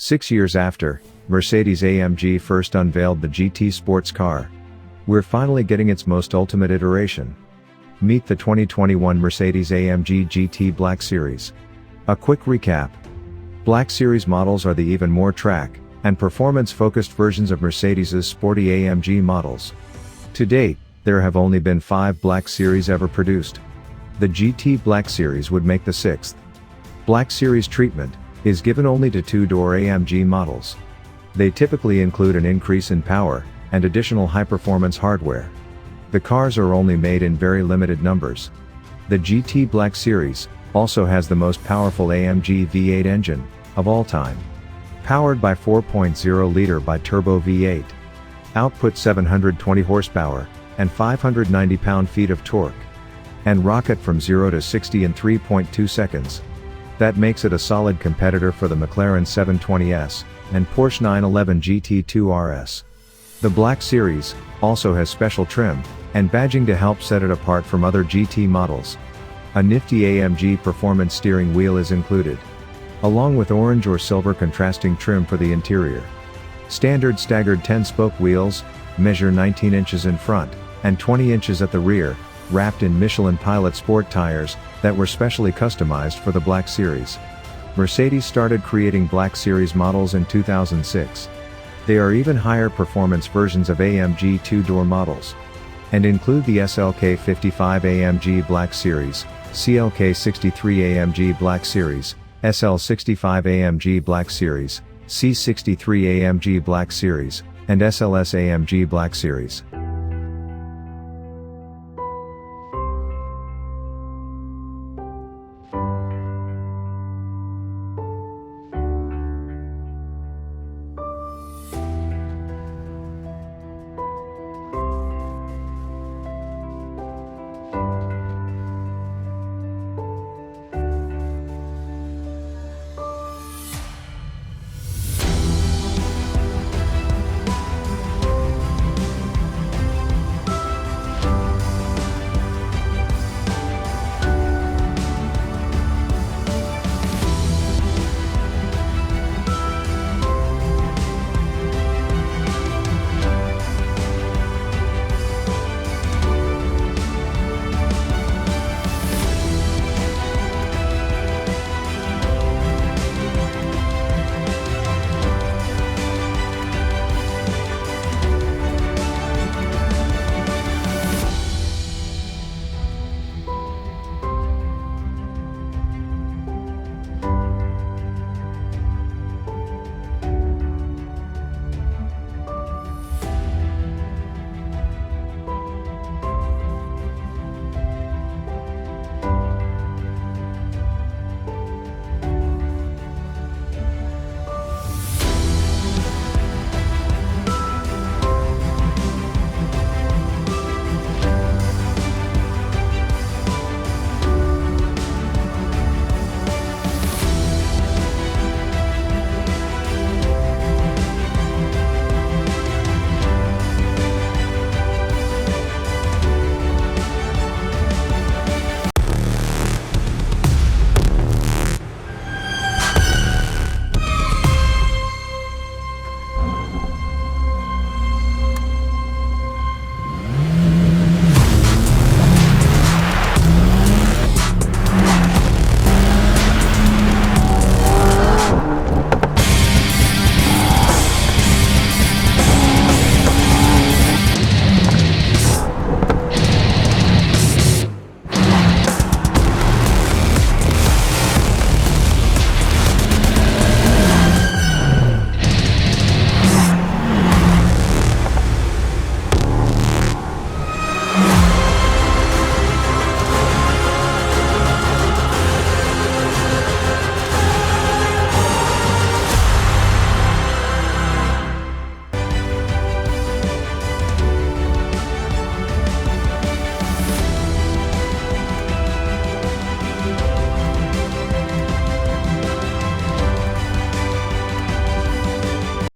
6 years after Mercedes-AMG first unveiled the GT sports car, we're finally getting its most ultimate iteration. Meet the 2021 Mercedes-AMG GT Black Series. A quick recap. Black Series models are the even more track and performance-focused versions of Mercedes's sporty AMG models. To date, there have only been 5 Black Series ever produced. The GT Black Series would make the 6th. Black Series treatment is given only to 2-door AMG models. They typically include an increase in power and additional high-performance hardware. The cars are only made in very limited numbers. The GT Black Series also has the most powerful AMG V8 engine of all time. Powered by 4.0-liter bi-turbo V8. Output 720 horsepower and 590 pound-feet of torque. And rocket from 0 to 60 in 3.2 seconds. That makes it a solid competitor for the McLaren 720S and Porsche 911 GT2 RS. The Black Series also has special trim and badging to help set it apart from other GT models. A nifty AMG performance steering wheel is included, along with orange or silver contrasting trim for the interior. Standard staggered 10-spoke wheels measure 19 inches in front and 20 inches at the rear, wrapped in Michelin Pilot Sport tires that were specially customized for the Black Series. Mercedes started creating Black Series models in 2006. They are even higher performance versions of AMG 2-door models, and include the SLK 55 AMG Black Series, CLK 63 AMG Black Series, SL 65 AMG Black Series, C63 AMG Black Series, and SLS AMG Black Series.